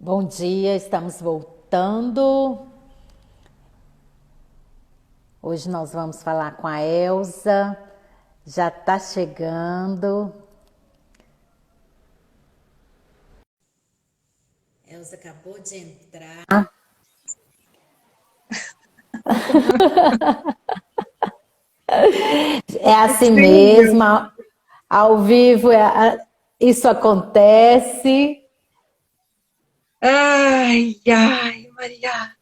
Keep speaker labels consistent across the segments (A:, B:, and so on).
A: Bom dia, estamos voltando. Hoje nós vamos falar com a Elza, já está chegando. Elza acabou de entrar. É assim mesmo, ao vivo isso acontece.
B: Ai, ai, Maria.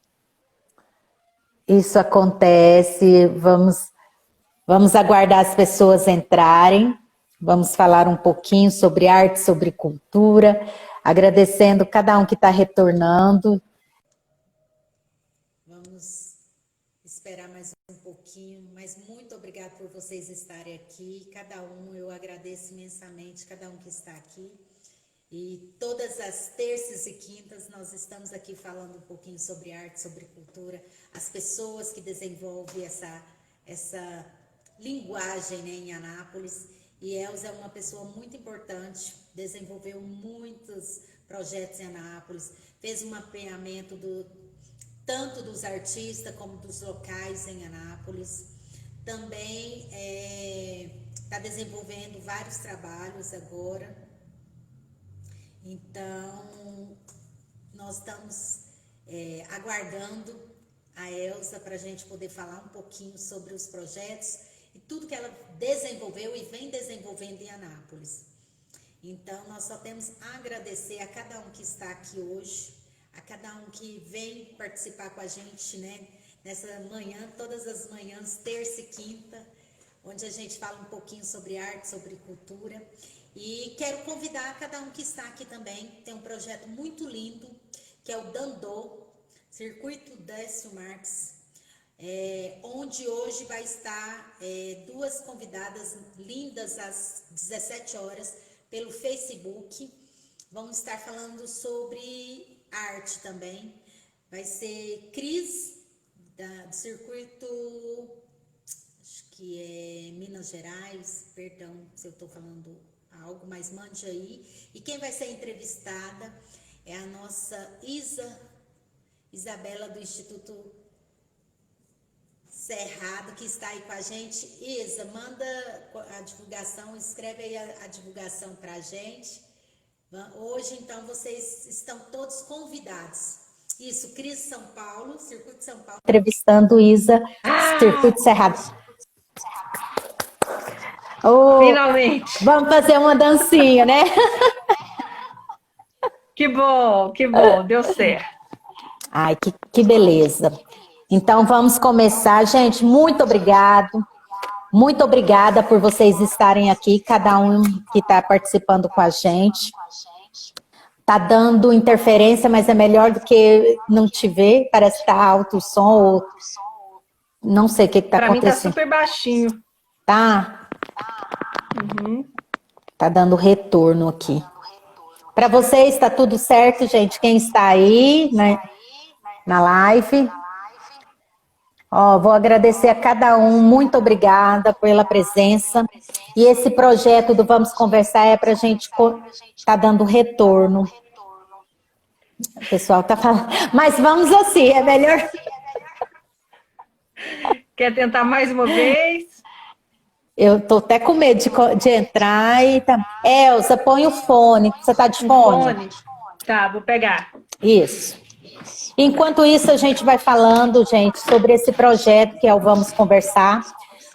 A: Isso acontece, vamos aguardar as pessoas entrarem, vamos falar um pouquinho sobre arte, sobre cultura, agradecendo cada um que está retornando. Vamos esperar mais um pouquinho, mas muito obrigada por vocês estarem aqui, cada um, eu agradeço imensamente cada um que está aqui. E todas as terças e quintas nós estamos aqui falando um pouquinho sobre arte, sobre cultura, as pessoas que desenvolvem essa linguagem, né, em Anápolis. E Elza é uma pessoa muito importante, desenvolveu muitos projetos em Anápolis, fez um mapeamento tanto dos artistas como dos locais em Anápolis. Também está desenvolvendo vários trabalhos agora. Então, nós estamos aguardando a Elza para a gente poder falar um pouquinho sobre os projetos e tudo que ela desenvolveu e vem desenvolvendo em Anápolis. Então, nós só temos a agradecer a cada um que está aqui hoje, a cada um que vem participar com a gente, né, nessa manhã, todas as manhãs, terça e quinta, onde a gente fala um pouquinho sobre arte, sobre cultura. E quero convidar cada um que está aqui também, tem um projeto muito lindo, que é o Dandô, Circuito Décio Marques, onde hoje vai estar duas convidadas lindas às 17 horas pelo Facebook. Vamos estar falando sobre arte também. Vai ser Cris, do Circuito, acho que é Minas Gerais, perdão se eu estou falando algo, mas mande aí. E quem vai ser entrevistada é a nossa Isabela do Instituto Cerrado, que está aí com a gente. Isa, manda a divulgação, escreve aí a divulgação para a gente. Hoje, então, vocês estão todos convidados. Isso, Cris São Paulo, Circuito São Paulo. Entrevistando Isa, Circuito Cerrado.
B: Oh, finalmente!
A: Vamos fazer uma dancinha, né?
B: Que bom, deu certo.
A: Ai, que beleza. Então, vamos começar. Gente, muito obrigado. Muito obrigada por vocês estarem aqui, cada um que está participando com a gente. Tá dando interferência, mas é melhor do que não te ver. Parece que tá alto o som, ou não sei o que está acontecendo.
B: Para mim tá super baixinho.
A: Tá?
B: Uhum.
A: Tá dando retorno aqui. Para vocês, está tudo certo, gente? Quem está aí, né, na live? Ó, vou agradecer a cada um, muito obrigada pela presença. E esse projeto do Vamos Conversar é para a gente tá dando retorno. O pessoal tá falando, mas vamos assim, é melhor.
B: Quer tentar mais uma vez?
A: Eu tô até com medo de entrar e tá. Elza, põe o fone. Você tá de fone?
B: Tá, vou pegar.
A: Isso. Enquanto isso, a gente vai falando, gente, sobre esse projeto que é o Vamos Conversar.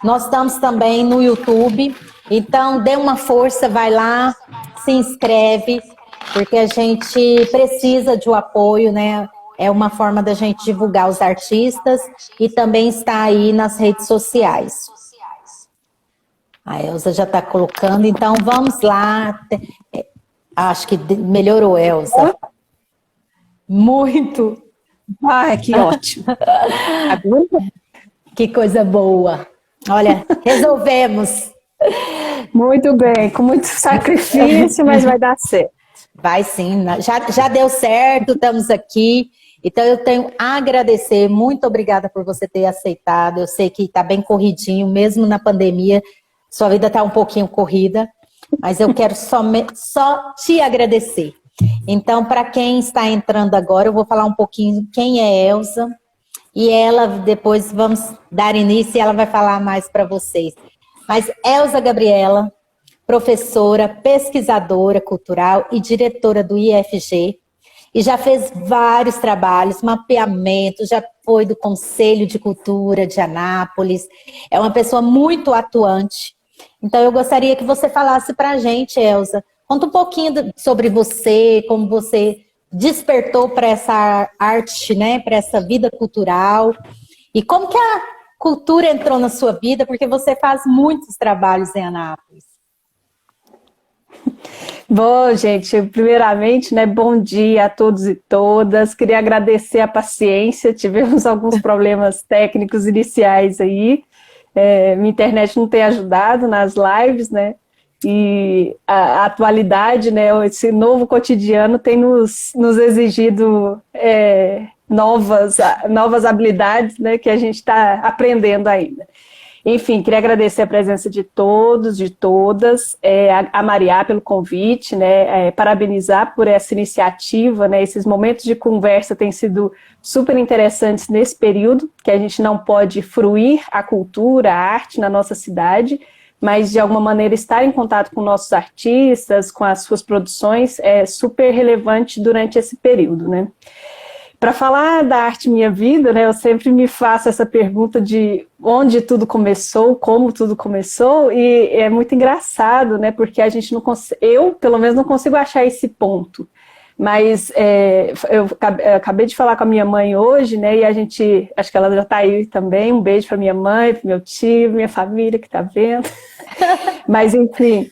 A: Nós estamos também no YouTube, então dê uma força, vai lá, se inscreve, porque a gente precisa de um apoio, né? É uma forma da gente divulgar os artistas e também está aí nas redes sociais. A Elza já está colocando, então vamos lá. Acho que melhorou, Elza. Muito.
B: Ah, que ótimo.
A: Que coisa boa. Olha, resolvemos.
B: Muito bem, com muito sacrifício, mas vai dar certo.
A: Vai sim, já deu certo, estamos aqui. Então eu tenho a agradecer, muito obrigada por você ter aceitado. Eu sei que está bem corridinho, mesmo na pandemia, sua vida está um pouquinho corrida, mas eu quero só te agradecer. Então, para quem está entrando agora, eu vou falar um pouquinho quem é Elza, e ela, depois vamos dar início e ela vai falar mais para vocês. Mas Elza Gabriela, professora, pesquisadora cultural e diretora do IFG, e já fez vários trabalhos, mapeamento, já foi do Conselho de Cultura de Anápolis, é uma pessoa muito atuante. Então, eu gostaria que você falasse para a gente, Elza, conta um pouquinho sobre você, como você despertou para essa arte, né, para essa vida cultural, e como que a cultura entrou na sua vida, porque você faz muitos trabalhos em Anápolis.
B: Bom, gente, primeiramente, né, bom dia a todos e todas. Queria agradecer a paciência, tivemos alguns problemas técnicos iniciais aí. Minha internet não tem ajudado nas lives, né? E a atualidade, né, esse novo cotidiano tem nos exigido novas habilidades, né, que a gente está aprendendo ainda. Enfim, queria agradecer a presença de todos, de todas, a Mariá pelo convite, né, parabenizar por essa iniciativa, né, esses momentos de conversa têm sido super interessantes nesse período, que a gente não pode fruir a cultura, a arte na nossa cidade, mas de alguma maneira estar em contato com nossos artistas, com as suas produções, é super relevante durante esse período, né. Para falar da arte minha vida, né, eu sempre me faço essa pergunta de onde tudo começou, como tudo começou, e é muito engraçado, né, porque a gente não eu, pelo menos, não consigo achar esse ponto. Mas eu acabei de falar com a minha mãe hoje, né, e a gente, acho que ela já está aí também, um beijo para minha mãe, para meu tio, minha família que está vendo. Mas, enfim,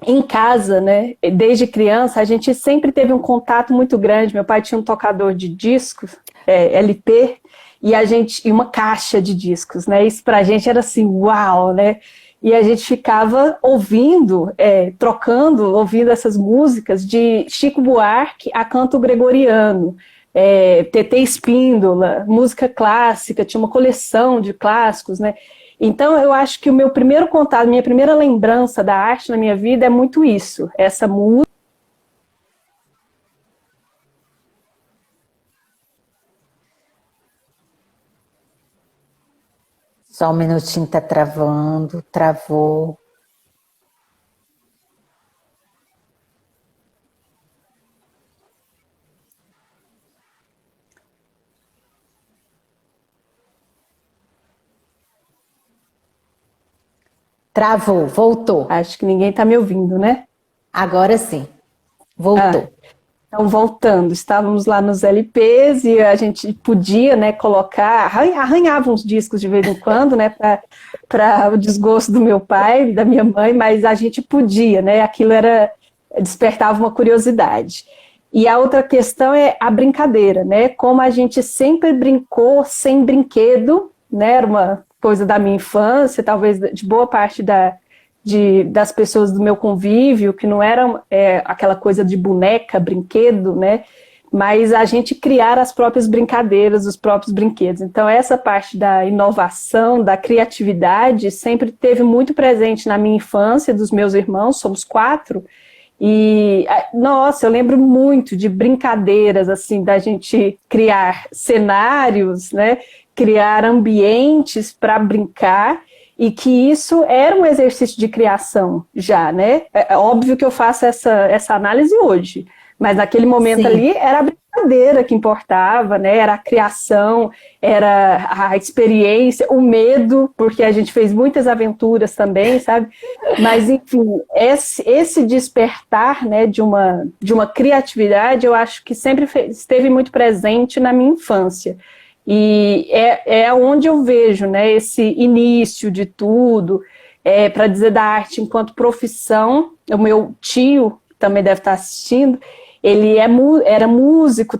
B: em casa, né, desde criança, a gente sempre teve um contato muito grande. Meu pai tinha um tocador de discos, LP, e uma caixa de discos, né? Isso pra gente era assim, uau, né? E a gente ficava ouvindo, ouvindo essas músicas de Chico Buarque a canto gregoriano, TT Espíndola, música clássica, tinha uma coleção de clássicos, né? Então, eu acho que o meu primeiro contato, minha primeira lembrança da arte na minha vida é muito isso, essa música.
A: Só um minutinho, tá travando, travou. Travou, voltou.
B: Acho que ninguém está me ouvindo, né?
A: Agora sim, voltou.
B: Então, voltando, estávamos lá nos LPs e a gente podia, né, colocar, arranhava uns discos de vez em quando, né, para o desgosto do meu pai e da minha mãe, mas a gente podia, né, aquilo despertava uma curiosidade. E a outra questão é a brincadeira, né, como a gente sempre brincou sem brinquedo, né, era uma coisa da minha infância, talvez de boa parte das pessoas do meu convívio, que não era aquela coisa de boneca, brinquedo, né? Mas a gente criar as próprias brincadeiras, os próprios brinquedos. Então, essa parte da inovação, da criatividade, sempre teve muito presente na minha infância, dos meus irmãos, somos 4, e, nossa, eu lembro muito de brincadeiras, assim, da gente criar cenários, né? Criar ambientes para brincar, e que isso era um exercício de criação já, né? É óbvio que eu faço essa análise hoje, mas naquele momento Sim. ali era a brincadeira que importava, né? Era a criação, era a experiência, o medo, porque a gente fez muitas aventuras também, sabe? Mas, enfim, esse despertar, né, de uma criatividade, eu acho que sempre esteve muito presente na minha infância. E é onde eu vejo, né, esse início de tudo, para dizer da arte enquanto profissão. O meu tio também deve estar assistindo, ele era músico,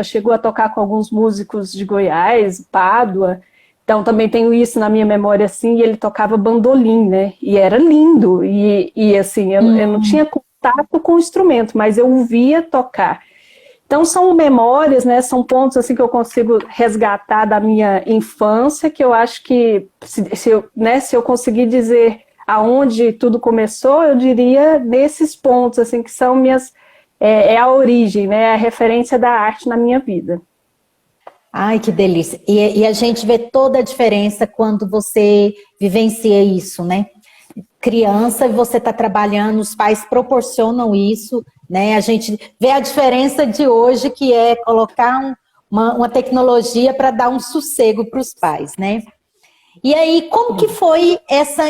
B: chegou a tocar com alguns músicos de Goiás, Pádua, então também tenho isso na minha memória, assim, e ele tocava bandolim, né, e era lindo, e assim, eu não tinha contato com o instrumento, mas eu o via tocar. Então são memórias, né, são pontos assim que eu consigo resgatar da minha infância, que eu acho que se eu conseguir dizer aonde tudo começou, eu diria nesses pontos, assim, que são a origem, né, a referência da arte na minha vida.
A: Ai, que delícia. E a gente vê toda a diferença quando você vivencia isso, né? Criança, você está trabalhando, os pais proporcionam isso, né? A gente vê a diferença de hoje, que é colocar uma tecnologia para dar um sossego para os pais, né? E aí, como que foi essa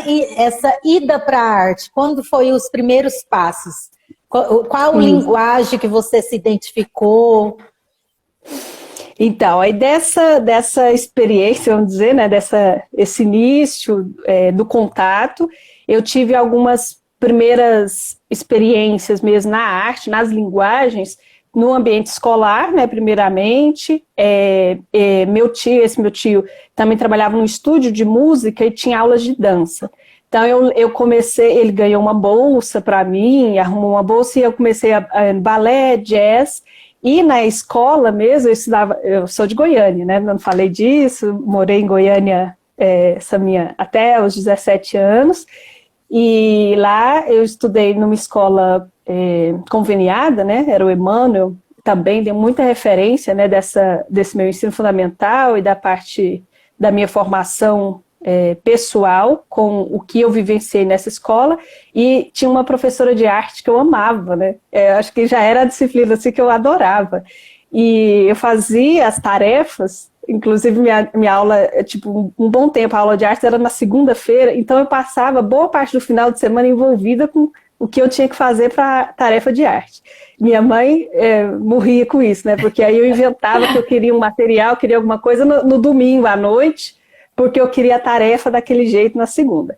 A: ida para a arte? Quando foi os primeiros passos? Qual linguagem que você se identificou?
B: Então, aí dessa experiência, vamos dizer, né, esse início do contato, eu tive algumas primeiras experiências mesmo na arte, nas linguagens, no ambiente escolar, né, primeiramente. Esse meu tio também trabalhava num estúdio de música e tinha aulas de dança. Então eu comecei, ele ganhou uma bolsa para mim, arrumou uma bolsa e eu comecei a balé, jazz. E na escola mesmo, eu sou de Goiânia, né? Não falei disso, morei em Goiânia até os 17 anos, e lá eu estudei numa escola conveniada, né? Era o Emmanuel, também deu muita referência, né, desse meu ensino fundamental e da parte da minha formação pessoal com o que eu vivenciei nessa escola, e tinha uma professora de arte que eu amava, né? Acho que já era a disciplina assim, que eu adorava. E eu fazia as tarefas, inclusive minha aula, tipo, um bom tempo, a aula de arte era na segunda-feira, então eu passava boa parte do final de semana envolvida com o que eu tinha que fazer para a tarefa de arte. Minha mãe morria com isso, né? Porque aí eu inventava que eu queria um material, queria alguma coisa no domingo à noite, porque eu queria a tarefa daquele jeito na segunda.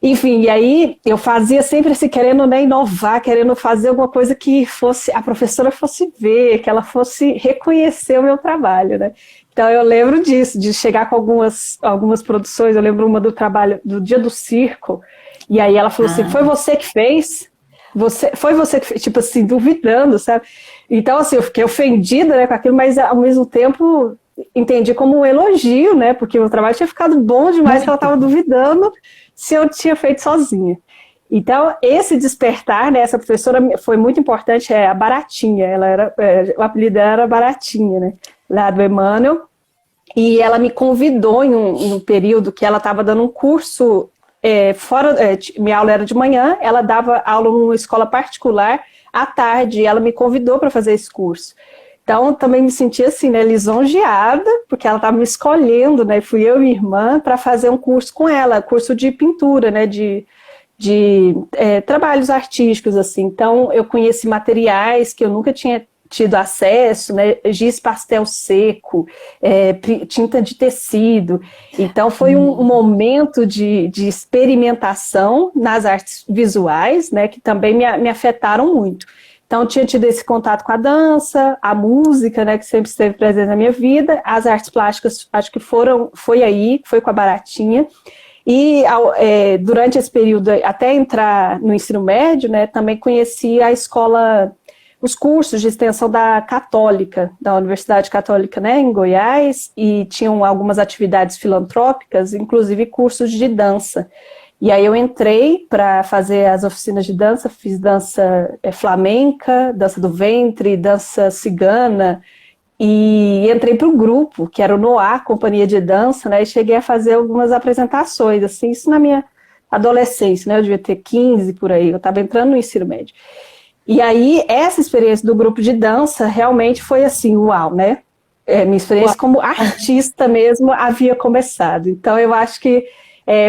B: Enfim, e aí eu fazia sempre assim, querendo, né, inovar, querendo fazer alguma coisa que a professora fosse ver, que ela fosse reconhecer o meu trabalho, né? Então eu lembro disso, de chegar com algumas produções. Eu lembro uma do trabalho do Dia do Circo, e aí ela falou assim, foi você que fez? Foi você que fez? Tipo assim, duvidando, sabe? Então assim, eu fiquei ofendida, né, com aquilo, mas ao mesmo tempo entendi como um elogio, né? Porque o trabalho tinha ficado bom demais, que ela estava duvidando se eu tinha feito sozinha. Então, esse despertar, né? Essa professora foi muito importante, a Baratinha. O apelido dela era Baratinha, né? Lá do Emmanuel. E ela me convidou em um período que ela estava dando um curso minha aula era de manhã, ela dava aula numa escola particular à tarde, e ela me convidou para fazer esse curso. Então, também me senti assim, né, lisonjeada, porque ela estava me escolhendo, né, fui eu e minha irmã para fazer um curso com ela, curso de pintura, né, de trabalhos artísticos, assim. Então, eu conheci materiais que eu nunca tinha tido acesso, né, giz pastel seco, tinta de tecido. Então, foi um momento de experimentação nas artes visuais, né, que também me afetaram muito. Então, tinha tido esse contato com a dança, a música, né, que sempre esteve presente na minha vida, as artes plásticas, acho que foi com a Baratinha, e durante esse período, até entrar no ensino médio, né, também conheci a escola, os cursos de extensão da Católica, da Universidade Católica, né, em Goiás, e tinham algumas atividades filantrópicas, inclusive cursos de dança. E aí eu entrei para fazer as oficinas de dança, fiz dança flamenca, dança do ventre, dança cigana, e entrei para o grupo, que era o NOA, Companhia de Dança, né, e cheguei a fazer algumas apresentações, assim, isso na minha adolescência, né, eu devia ter 15 por aí, eu estava entrando no ensino médio. E aí, essa experiência do grupo de dança realmente foi assim, uau, né? Minha experiência como artista mesmo havia começado. Então, eu acho que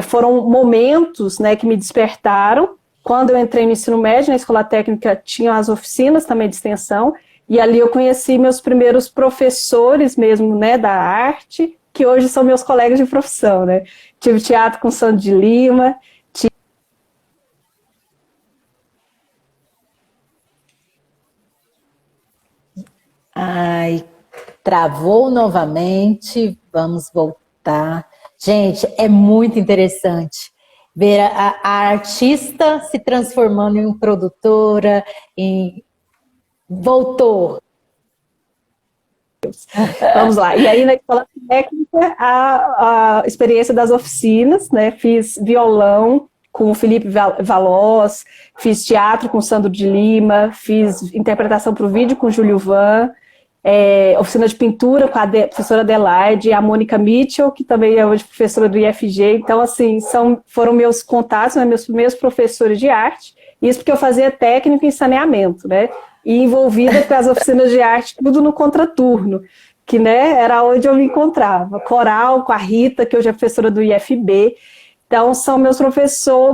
B: foram momentos, né, que me despertaram. Quando eu entrei no ensino médio, na escola técnica, tinha as oficinas também de extensão, e ali eu conheci meus primeiros professores mesmo, né, da arte, que hoje são meus colegas de profissão, né? Tive teatro com Sandro de Lima.
A: Ai, travou novamente, vamos voltar. Gente, é muito interessante ver a artista se transformando em produtora, voltou.
B: Vamos lá. E aí, na escola técnica, a experiência das oficinas, né? Fiz violão, com o Felipe Valoz, fiz teatro com o Sandro de Lima, fiz interpretação para o vídeo com o Júlio Van, oficina de pintura com a professora Adelaide, a Mônica Mitchell, que também é hoje professora do IFG. Então, assim, foram meus contatos, né, meus primeiros professores de arte. Isso porque eu fazia técnico em saneamento, né? E envolvida com as oficinas de arte, tudo no contraturno, que, né, era onde eu me encontrava. Coral, com a Rita, que hoje é professora do IFB. Então,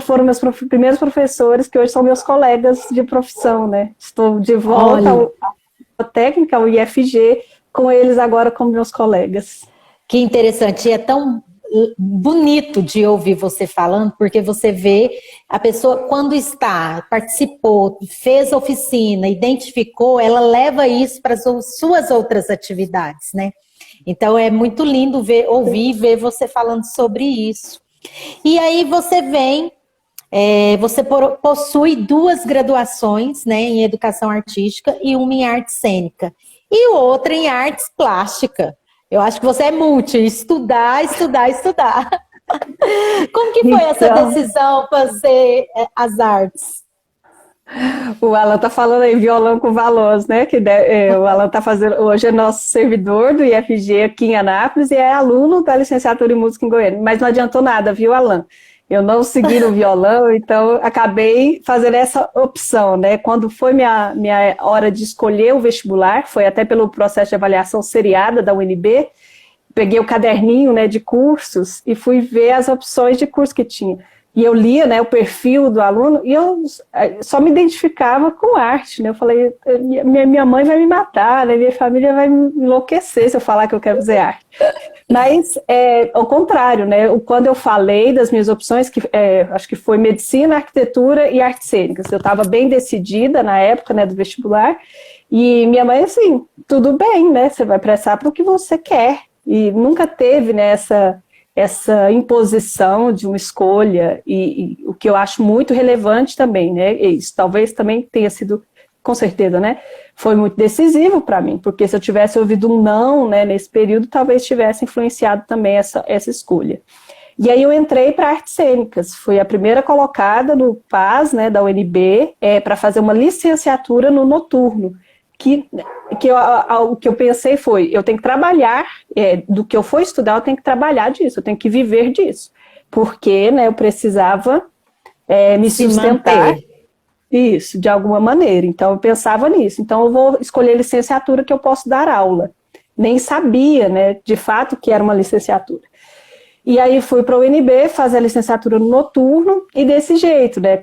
B: foram meus primeiros professores, que hoje são meus colegas de profissão, né? Estou de volta à técnica, ao IFG, com eles agora como meus colegas.
A: Que interessante, e é tão bonito de ouvir você falando, porque você vê a pessoa quando participou, fez oficina, identificou, ela leva isso para as suas outras atividades, né? Então é muito lindo ouvir e ver você falando sobre isso. E aí você você possui 2 graduações, né, em educação artística e uma em arte cênica e outra em artes plásticas. Eu acho que você é estudar. Como que foi essa decisão fazer as artes?
B: O Alan tá falando aí, violão com Valoz, né? O Alan tá fazendo, hoje é nosso servidor do IFG aqui em Anápolis e é aluno da licenciatura em música em Goiânia. Mas não adiantou nada, viu, Alan? Eu não segui no violão, então acabei fazendo essa opção, né? Quando foi minha hora de escolher o vestibular, foi até pelo processo de avaliação seriada da UNB, peguei o caderninho, né, de cursos e fui ver as opções de curso que tinha. E eu lia, né, o perfil do aluno e eu só me identificava com arte, né? Eu falei, minha mãe vai me matar, né? Minha família vai me enlouquecer se eu falar que eu quero fazer arte. Mas, ao contrário, né? Quando eu falei das minhas opções, que acho que foi medicina, arquitetura e artes cênicas, eu estava bem decidida na época, né, do vestibular, e minha mãe, assim, tudo bem, né? Você vai prestar para o que você quer. E nunca teve, né, essa imposição de uma escolha, e o que eu acho muito relevante também, né, isso talvez também tenha sido, com certeza, né, foi muito decisivo para mim, porque se eu tivesse ouvido um não, né, nesse período, talvez tivesse influenciado também essa escolha. E aí eu entrei para artes cênicas, fui a primeira colocada no PAS, né, da UNB, para fazer uma licenciatura no noturno, o que eu pensei foi, eu tenho que trabalhar, do que eu for estudar, eu tenho que trabalhar disso, eu tenho que viver disso, porque, né, eu precisava me sustentar, isso, de alguma maneira, então eu pensava nisso, então eu vou escolher licenciatura que eu posso dar aula, nem sabia, né, de fato que era uma licenciatura. E aí fui para o UNB fazer a licenciatura no noturno, e desse jeito, né,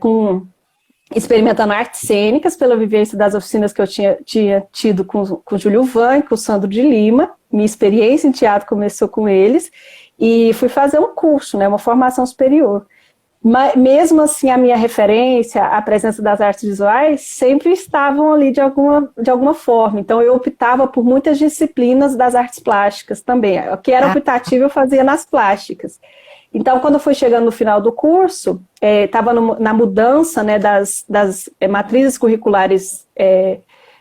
B: experimentando artes cênicas pela vivência das oficinas que eu tinha tido com o Júlio Van e com o Sandro de Lima. Minha experiência em teatro começou com eles e fui fazer um curso, né, uma formação superior. Mas, mesmo assim, a minha referência, a presença das artes visuais, sempre estavam ali de alguma forma. Então, eu optava por muitas disciplinas das artes plásticas também. O que era optativo, eu fazia nas plásticas. Então, quando eu fui chegando no final do curso, estava na mudança, né, das matrizes curriculares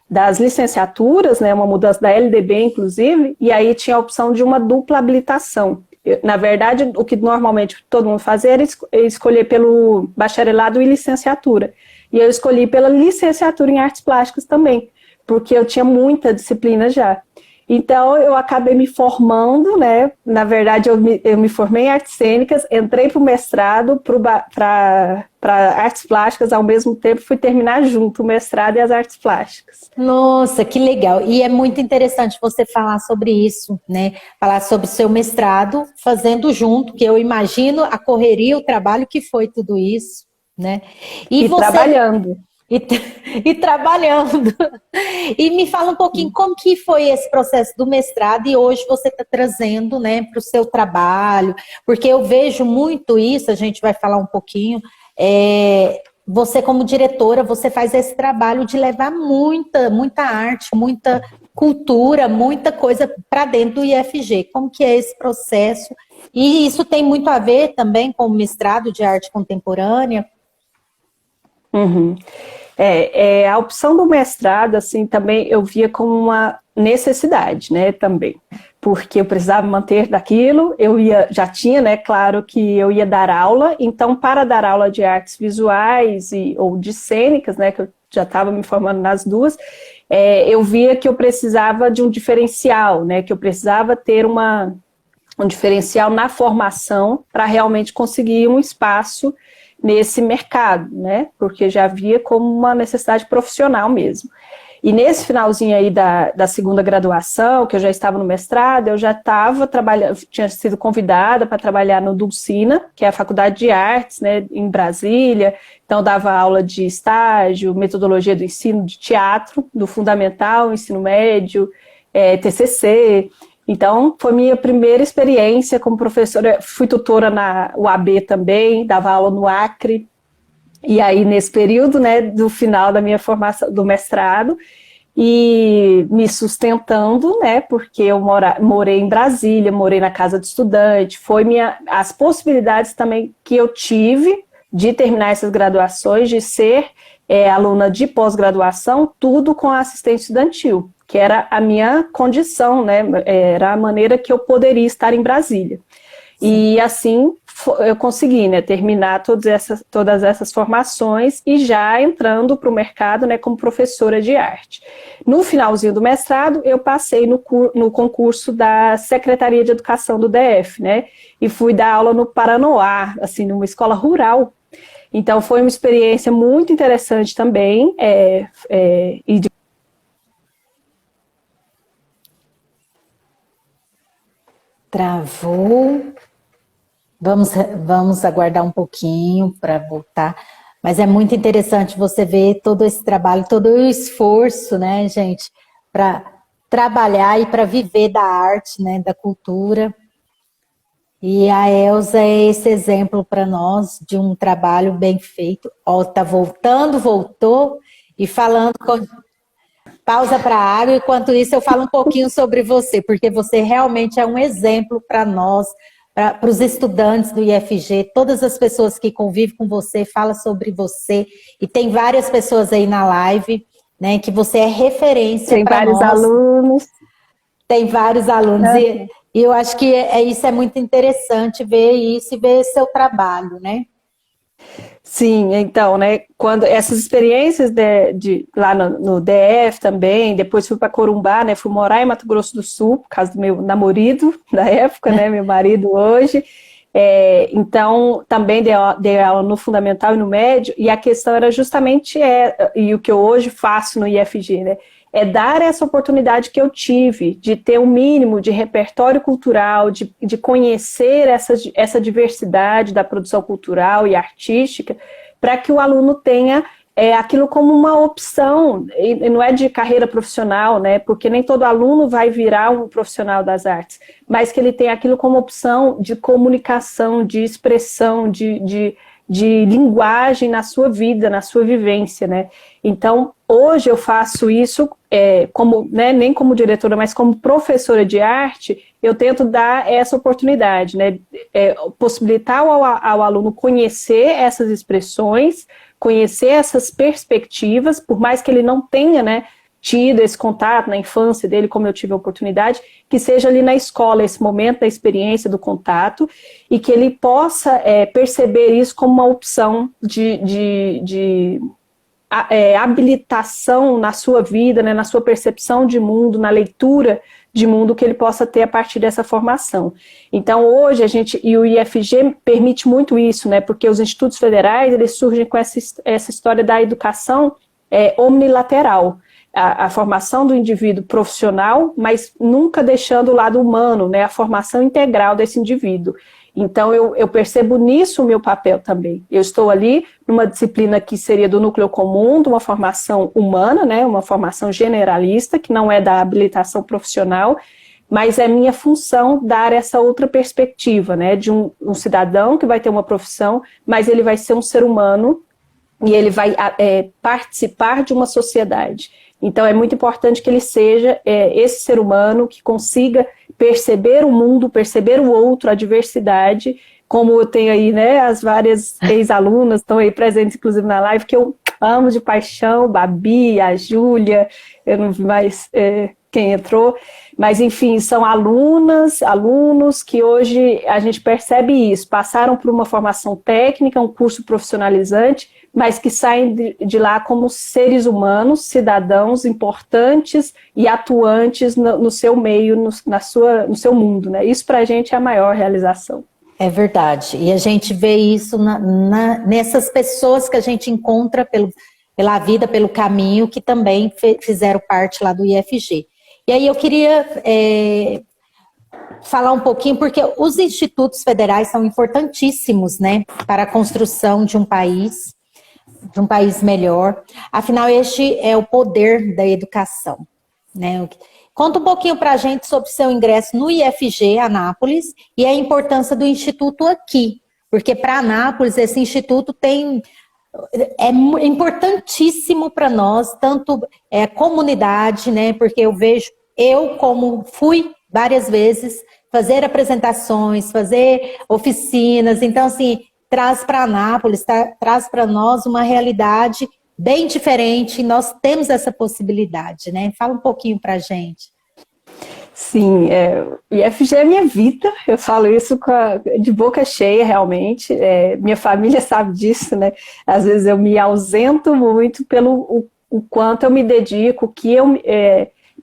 B: das licenciaturas, né, uma mudança da LDB, inclusive, e aí tinha a opção de uma dupla habilitação. Na verdade, o que normalmente todo mundo fazia era escolher pelo bacharelado e licenciatura. E eu escolhi pela licenciatura em artes plásticas também, porque eu tinha muita disciplina já. Então, eu acabei me formando, né? Na verdade, eu me formei em artes cênicas, entrei para o mestrado, para artes plásticas, ao mesmo tempo fui terminar junto o mestrado e as artes plásticas.
A: Nossa, que legal. E é muito interessante você falar sobre isso, né? Falar sobre o seu mestrado, fazendo junto, que eu imagino a correria, o trabalho que foi tudo isso, né?
B: E você... trabalhando.
A: E trabalhando. E me fala um pouquinho como que foi esse processo do mestrado e hoje você está trazendo, né, para o seu trabalho, porque eu vejo muito isso, a gente vai falar um pouquinho, você como diretora, você faz esse trabalho de levar muita arte, muita cultura, muita coisa para dentro do IFG. Como que é esse processo? E isso tem muito a ver também com o mestrado de arte contemporânea.
B: Uhum. A opção do mestrado, assim, também eu via como uma necessidade, né, também. porque eu precisava manter daquilo, já tinha, né, claro que eu ia dar aula, então para dar aula de artes visuais ou de cênicas, né, que eu já estava me formando nas duas, eu via que eu precisava de um diferencial, né, que eu precisava ter um diferencial na formação para realmente conseguir um espaço nesse mercado, né, porque já via como uma necessidade profissional mesmo. E nesse finalzinho aí da segunda graduação, que eu já estava no mestrado, eu já estava trabalhando, tinha sido convidada para trabalhar no Dulcina, que é a Faculdade de Artes, né, em Brasília. Então, eu dava aula de estágio, metodologia do ensino de teatro, do fundamental, ensino médio, TCC. Então, foi minha primeira experiência como professora. Fui tutora na UAB também, dava aula no Acre. E aí, nesse período, né, do final da minha formação, do mestrado, e me sustentando, né, porque eu morei em Brasília, morei na casa de estudante, as possibilidades também que eu tive de terminar essas graduações, de ser aluna de pós-graduação, tudo com a assistente estudantil, que era a minha condição, né, era a maneira que eu poderia estar em Brasília. Sim. E assim eu consegui, né, terminar todas essas formações e já entrando para o mercado, né, como professora de arte. No finalzinho do mestrado, eu passei no concurso da Secretaria de Educação do DF, né, e fui dar aula no Paranoá, assim, numa escola rural. Então, foi uma experiência muito interessante também,
A: Travou. Vamos aguardar um pouquinho para voltar. Mas é muito interessante você ver todo esse trabalho, todo o esforço, né, gente, para trabalhar e para viver da arte, né, da cultura. E a Elza é esse exemplo para nós de um trabalho bem feito. Ó, tá voltando, voltou e falando com... Pausa para a água, enquanto isso eu falo um pouquinho sobre você, porque você realmente é um exemplo para nós, para os estudantes do IFG, todas as pessoas que convivem com você, falam sobre você, e tem várias pessoas aí na live, né, que você é referência para nós.
B: Tem vários alunos.
A: Tem vários alunos, e eu acho que isso é muito interessante, ver isso e ver seu trabalho, né?
B: Sim, então, né, quando essas experiências lá no DF também, depois fui para Corumbá, né, fui morar em Mato Grosso do Sul, por causa do meu namorado da época, né, meu marido hoje, então também dei aula no fundamental e no médio, e a questão era justamente, e o que eu hoje faço no IFG, né, é dar essa oportunidade que eu tive de ter um mínimo de repertório cultural, de conhecer essa diversidade da produção cultural e artística, para que o aluno tenha aquilo como uma opção, e não é de carreira profissional, né, porque nem todo aluno vai virar um profissional das artes, mas que ele tenha aquilo como opção de comunicação, de expressão, de linguagem na sua vida, na sua vivência, né? Então, hoje eu faço isso como, né, nem como diretora, mas como professora de arte, eu tento dar essa oportunidade, né? Possibilitar ao aluno conhecer essas expressões, conhecer essas perspectivas, por mais que ele não tenha, né, tido esse contato na infância dele, como eu tive a oportunidade, que seja ali na escola, esse momento da experiência, do contato, e que ele possa perceber isso como uma opção de habilitação na sua vida, né, na sua percepção de mundo, na leitura de mundo que ele possa ter a partir dessa formação. Então, hoje, e o IFG permite muito isso, né, porque os institutos federais, eles surgem com essa história da educação omnilateral, a formação do indivíduo profissional, mas nunca deixando o lado humano, né, a formação integral desse indivíduo. Então, eu percebo nisso o meu papel também. Eu estou ali numa disciplina que seria do núcleo comum, de uma formação humana, né, uma formação generalista, que não é da habilitação profissional, mas é minha função dar essa outra perspectiva, né, de um cidadão que vai ter uma profissão, mas ele vai ser um ser humano e ele vai participar de uma sociedade. Então, é muito importante que ele seja esse ser humano que consiga perceber o mundo, perceber o outro, a diversidade, como eu tenho aí, né, as várias ex-alunas estão aí presentes, inclusive na live, que eu amo de paixão, Babi, a Júlia, eu não vi mais quem entrou, mas enfim, são alunos que hoje a gente percebe isso, passaram por uma formação técnica, um curso profissionalizante, mas que saem de lá como seres humanos, cidadãos importantes e atuantes no seu meio, no seu mundo, né? Isso para a gente é a maior realização.
A: É verdade, e a gente vê isso nessas pessoas que a gente encontra pela vida, pelo caminho, que também fizeram parte lá do IFG. E aí eu queria falar um pouquinho, porque os institutos federais são importantíssimos, né, para a construção de um país melhor. Afinal, este é o poder da educação, né? Conta um pouquinho para a gente sobre seu ingresso no IFG Anápolis e a importância do instituto aqui, porque para Anápolis esse instituto é importantíssimo para nós, tanto comunidade, né? Porque eu como fui várias vezes fazer apresentações, fazer oficinas, então assim, traz para Anápolis, traz para nós uma realidade bem diferente, e nós temos essa possibilidade, né? Fala um pouquinho para a gente.
B: Sim, o IFG é minha vida, eu falo isso de boca cheia, realmente, minha família sabe disso, né? Às vezes eu me ausento muito pelo o quanto eu me dedico, que eu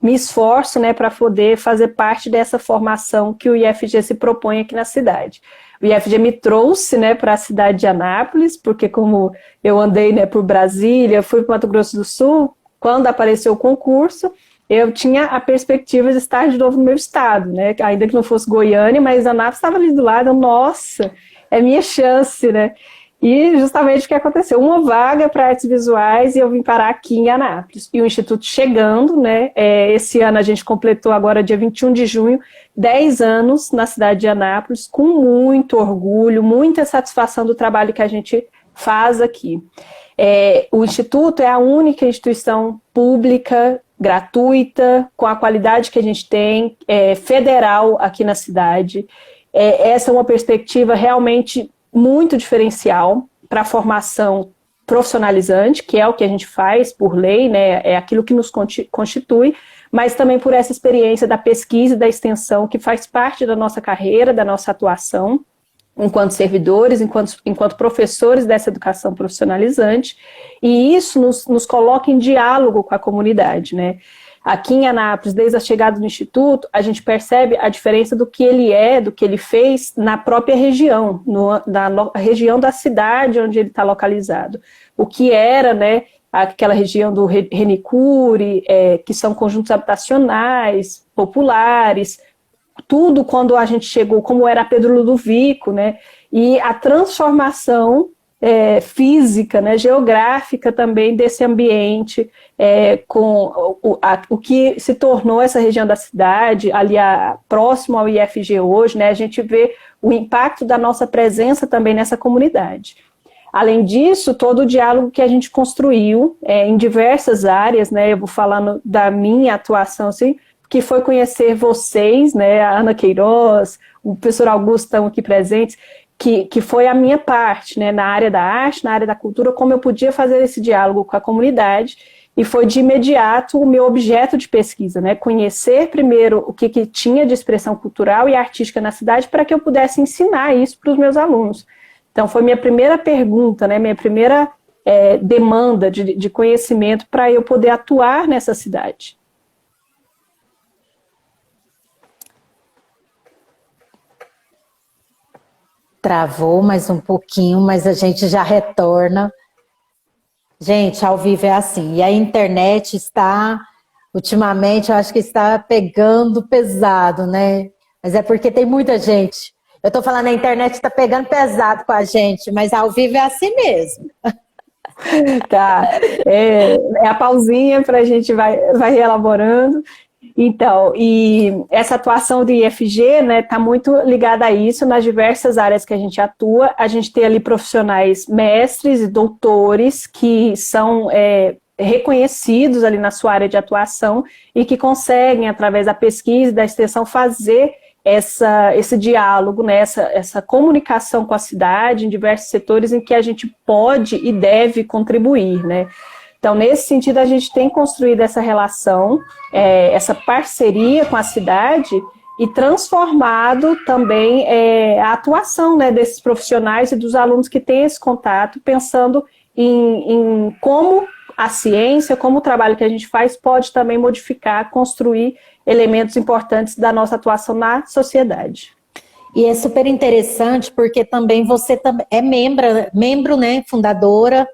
B: me esforço, né, para poder fazer parte dessa formação que o IFG se propõe aqui na cidade. O IFG me trouxe, né, para a cidade de Anápolis, porque como eu andei, né, por Brasília, fui para o Mato Grosso do Sul, quando apareceu o concurso, eu tinha a perspectiva de estar de novo no meu estado, né, ainda que não fosse Goiânia, mas Anápolis estava ali do lado, nossa, é minha chance, né, e justamente o que aconteceu, uma vaga para artes visuais e eu vim parar aqui em Anápolis. E o Instituto chegando, né, esse ano a gente completou agora dia 21 de junho, 10 anos na cidade de Anápolis, com muito orgulho, muita satisfação do trabalho que a gente faz aqui. O Instituto é a única instituição pública, gratuita, com a qualidade que a gente tem, federal aqui na cidade. Essa é uma perspectiva realmente muito diferencial para a formação profissionalizante, que é o que a gente faz por lei, né, é aquilo que nos constitui, mas também por essa experiência da pesquisa e da extensão que faz parte da nossa carreira, da nossa atuação, enquanto servidores, enquanto professores dessa educação profissionalizante, e isso nos coloca em diálogo com a comunidade, né? Aqui em Anápolis, desde a chegada do Instituto, a gente percebe a diferença do que ele fez na própria região, na região da cidade onde ele está localizado. O que era, né, aquela região do Renicure, que são conjuntos habitacionais, populares, tudo quando a gente chegou, como era Pedro Ludovico, né, e a transformação física, né, geográfica também desse ambiente, com o que se tornou essa região da cidade, ali próximo ao IFG hoje, né, a gente vê o impacto da nossa presença também nessa comunidade. Além disso, todo o diálogo que a gente construiu em diversas áreas, né, eu vou falando da minha atuação, assim, que foi conhecer vocês, né, a Ana Queiroz, o professor Augusto estão aqui presentes, que foi a minha parte, né, na área da arte, na área da cultura, como eu podia fazer esse diálogo com a comunidade, e foi de imediato o meu objeto de pesquisa, né, conhecer primeiro o que tinha de expressão cultural e artística na cidade, para que eu pudesse ensinar isso para os meus alunos. Então foi minha primeira pergunta, né, minha primeira demanda de conhecimento para eu poder atuar nessa cidade.
A: Travou mais um pouquinho, mas a gente já retorna. Gente, ao vivo é assim. E a internet ultimamente, eu acho que está pegando pesado, né? Mas é porque tem muita gente. Eu estou falando, a internet está pegando pesado com a gente, mas ao vivo é assim mesmo.
B: Tá. É a pausinha para a gente vai reelaborando. Então, e essa atuação do IFG, né, está muito ligada a isso, nas diversas áreas que a gente atua. A gente tem ali profissionais mestres e doutores que são reconhecidos ali na sua área de atuação e que conseguem, através da pesquisa e da extensão, fazer esse diálogo, né, essa comunicação com a cidade em diversos setores em que a gente pode e deve contribuir, né. Então, nesse sentido, a gente tem construído essa relação, essa parceria com a cidade e transformado também a atuação, né, desses profissionais e dos alunos que têm esse contato, pensando em como a ciência, como o trabalho que a gente faz pode também modificar, construir elementos importantes da nossa atuação na sociedade.
A: E é super interessante porque também você é membro, né, fundadora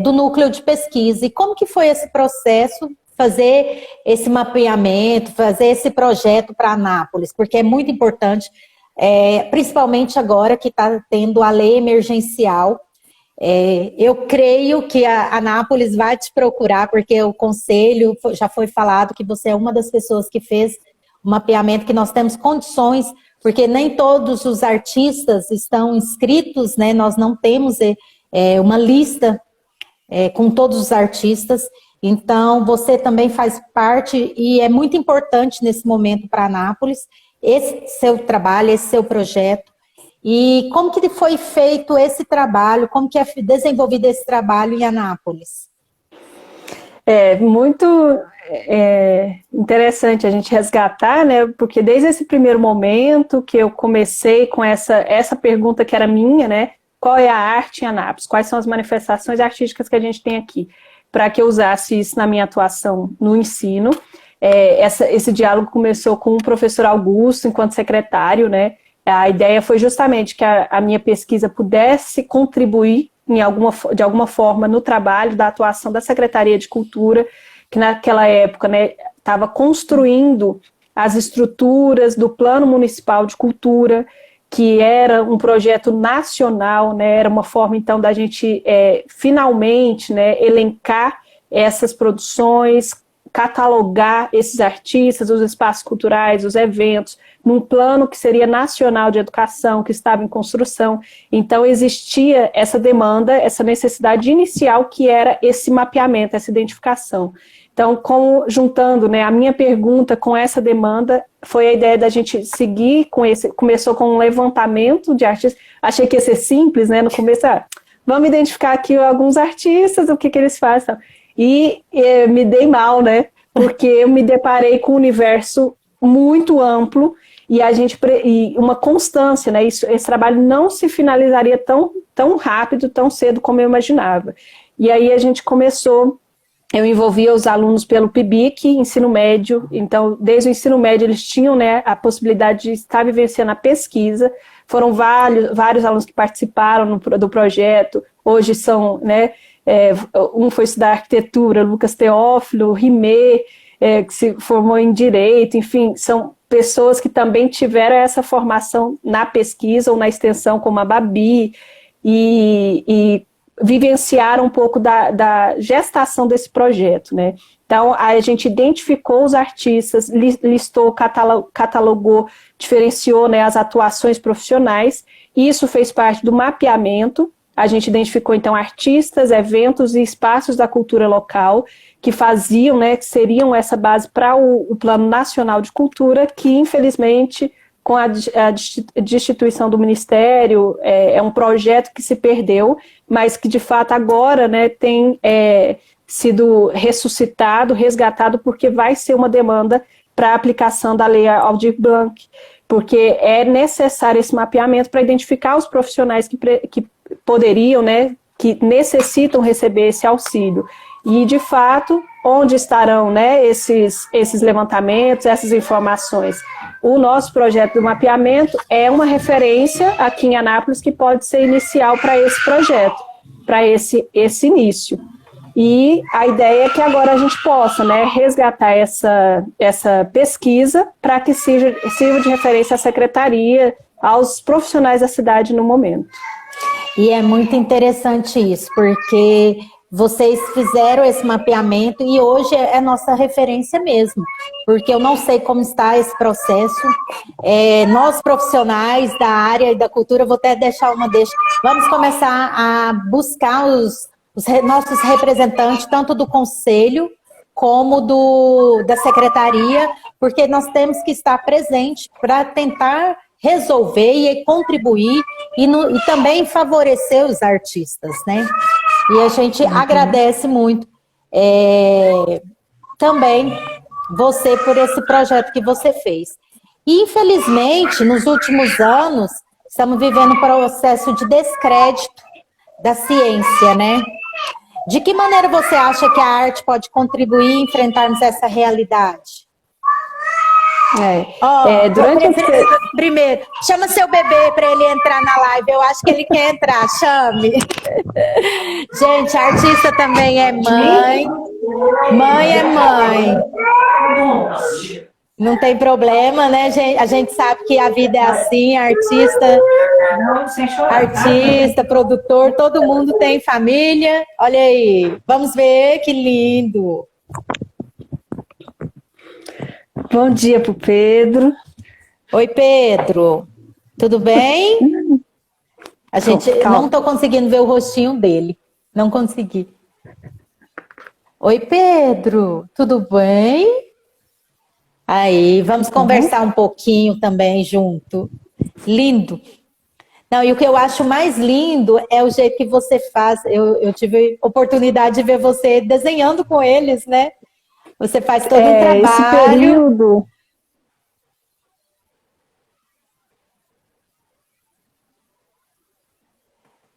A: do núcleo de pesquisa. E como que foi esse processo, fazer esse mapeamento, fazer esse projeto para Anápolis? Porque é muito importante, principalmente agora que está tendo a lei emergencial. Eu creio que a Anápolis vai te procurar, porque o conselho, já foi falado que você é uma das pessoas que fez o mapeamento, que nós temos condições, porque nem todos os artistas estão inscritos, né? Nós não temos uma lista com todos os artistas, então você também faz parte e é muito importante nesse momento para Anápolis, esse seu trabalho, esse seu projeto. E como que foi feito esse trabalho, como que é desenvolvido esse trabalho em Anápolis?
B: É muito interessante a gente resgatar, né? Porque desde esse primeiro momento que eu comecei com essa pergunta que era minha, né? Qual é a arte em Anápolis? Quais são as manifestações artísticas que a gente tem aqui? Para que eu usasse isso na minha atuação no ensino. Esse diálogo começou com o professor Augusto, enquanto secretário, né? A ideia foi justamente que a minha pesquisa pudesse contribuir de alguma forma no trabalho da atuação da Secretaria de Cultura, que naquela época, né, estava construindo as estruturas do Plano Municipal de Cultura, que era um projeto nacional, né, era uma forma, então, da gente finalmente, né, elencar essas produções, catalogar esses artistas, os espaços culturais, os eventos, num plano que seria nacional de educação, que estava em construção. Então, existia essa demanda, essa necessidade inicial, que era esse mapeamento, essa identificação. Então, juntando, né, a minha pergunta com essa demanda, foi a ideia da gente seguir com começou com um levantamento de artistas, achei que ia ser simples, né, no começo, vamos identificar aqui alguns artistas, o que eles fazem, e me dei mal, né, porque eu me deparei com um universo muito amplo, e uma constância, né, esse trabalho não se finalizaria tão rápido, tão cedo como eu imaginava. E aí a gente começou. Eu envolvia os alunos pelo PIBIC, ensino médio, então desde o ensino médio eles tinham, né, a possibilidade de estar vivenciando a pesquisa, foram vários alunos que participaram do projeto, hoje são, né, um foi estudar arquitetura, Lucas Teófilo, Rimé, que se formou em Direito, enfim, são pessoas que também tiveram essa formação na pesquisa ou na extensão, como a Babi, e vivenciaram um pouco da gestação desse projeto, né? Então, a gente identificou os artistas, listou, catalogou, diferenciou, né, as atuações profissionais, e isso fez parte do mapeamento. A gente identificou, então, artistas, eventos e espaços da cultura local que faziam, né, que seriam essa base para o Plano Nacional de Cultura, que, infelizmente, com a destituição do Ministério, é um projeto que se perdeu, mas que, de fato, agora, né, tem sido resgatado, porque vai ser uma demanda para a aplicação da Lei Aldir Blanc, porque é necessário esse mapeamento para identificar os profissionais que poderiam, né, que necessitam receber esse auxílio. E, de fato, onde estarão, né, esses levantamentos, essas informações? O nosso projeto do mapeamento é uma referência aqui em Anápolis que pode ser inicial para esse projeto, para esse início. E a ideia é que agora a gente possa, né, resgatar essa pesquisa para que sirva de referência à secretaria, aos profissionais da cidade no momento.
A: E é muito interessante isso, porque vocês fizeram esse mapeamento e hoje é nossa referência mesmo, porque eu não sei como está esse processo. Nós, profissionais da área e da cultura, vou até deixar uma deixa. Vamos começar a buscar os nossos representantes, tanto do conselho como da secretaria, porque nós temos que estar presente para tentar resolver e contribuir e também favorecer os artistas, né? E a gente agradece muito. também você por esse projeto que você fez. E, infelizmente, nos últimos anos, estamos vivendo um processo de descrédito da ciência, né? De que maneira você acha que a arte pode contribuir em enfrentarmos essa realidade? Primeiro, chama seu bebê para ele entrar na live. Eu acho que ele quer entrar, chame. Gente, artista também é mãe. Mãe é mãe. Não tem problema, né, gente? A gente sabe que a vida é assim, artista, produtor, todo mundo tem família. Olha aí, vamos ver que lindo.
B: Bom dia pro Pedro.
A: Oi, Pedro. Tudo bem? A gente não tô conseguindo ver o rostinho dele. Não consegui. Oi, Pedro. Tudo bem? Aí, vamos conversar um pouquinho também junto. Lindo. Não, e o que eu acho mais lindo é o jeito que você faz. Eu tive oportunidade de ver você desenhando com eles, né? Você faz todo um trabalho.
B: Esse período.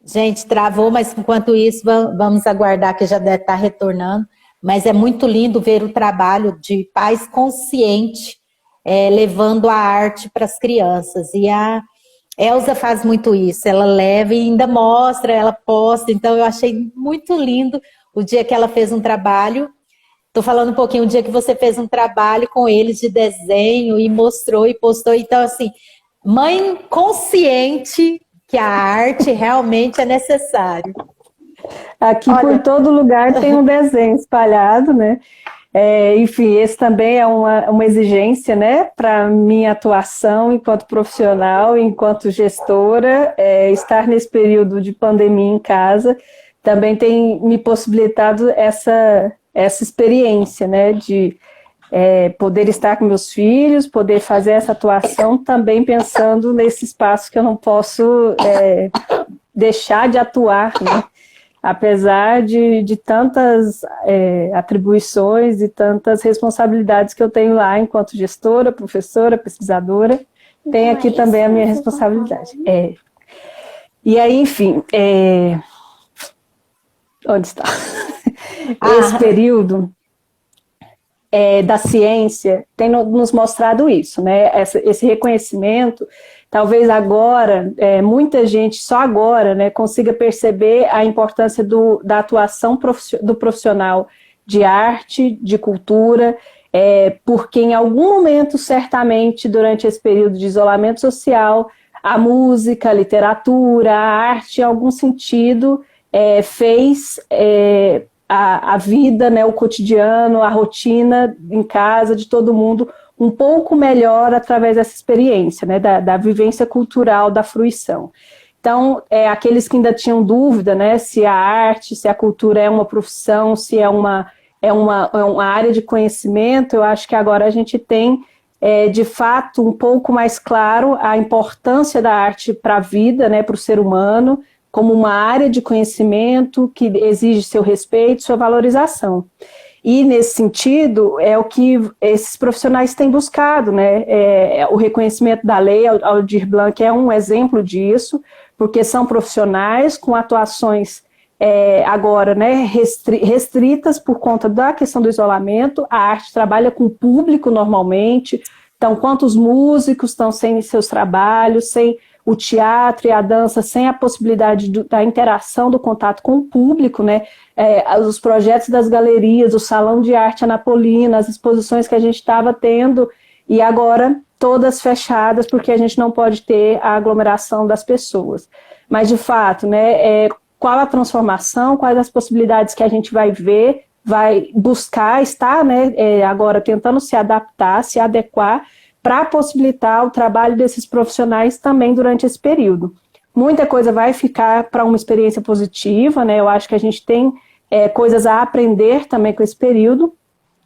A: Gente, travou, mas enquanto isso, vamos aguardar que já deve estar retornando. Mas é muito lindo ver o trabalho de pais conscientes levando a arte para as crianças. E a Elza faz muito isso. Ela leva e ainda mostra, ela posta. Então, eu achei muito lindo o dia que ela fez um trabalho. Estou falando um pouquinho o dia que você fez um trabalho com eles de desenho e mostrou e postou. Então, assim, mãe consciente que a arte realmente é necessária.
B: Aqui por todo lugar tem um desenho espalhado, né? Enfim, esse também é uma exigência, né, para minha atuação enquanto profissional, enquanto gestora, estar nesse período de pandemia em casa também tem me possibilitado essa experiência, né, de poder estar com meus filhos, poder fazer essa atuação também pensando nesse espaço que eu não posso deixar de atuar, né? Apesar de tantas atribuições e tantas responsabilidades que eu tenho lá enquanto gestora, professora, pesquisadora, tem aqui também a minha responsabilidade. E aí, enfim, onde está? Esse período da ciência tem nos mostrado isso, né? Esse reconhecimento. Talvez agora, muita gente, só agora, né, consiga perceber a importância da atuação do profissional de arte, de cultura, porque em algum momento, certamente, durante esse período de isolamento social, a música, a literatura, a arte, em algum sentido, fez a vida, né, o cotidiano, a rotina em casa de todo mundo um pouco melhor através dessa experiência, né, da vivência cultural, da fruição. Então, aqueles que ainda tinham dúvida, né, se a arte, se a cultura é uma profissão, se é uma área de conhecimento, eu acho que agora a gente tem, de fato, um pouco mais claro a importância da arte para a vida, né, para o ser humano, como uma área de conhecimento que exige seu respeito, sua valorização. E, nesse sentido, é o que esses profissionais têm buscado, né? O reconhecimento da lei, Aldir Blanc é um exemplo disso, porque são profissionais com atuações agora, né, restritas por conta da questão do isolamento. A arte trabalha com o público normalmente, então quantos músicos estão sem seus trabalhos, sem o teatro e a dança, sem a possibilidade da interação, do contato com o público, né? Os projetos das galerias, o Salão de Arte Anapolina, as exposições que a gente estava tendo, e agora todas fechadas, porque a gente não pode ter a aglomeração das pessoas. Mas, de fato, né, qual a transformação, quais as possibilidades que a gente vai ver, vai buscar, estar, né, agora tentando se adaptar, se adequar, para possibilitar o trabalho desses profissionais também durante esse período. Muita coisa vai ficar para uma experiência positiva, né? Eu acho que a gente tem coisas a aprender também com esse período,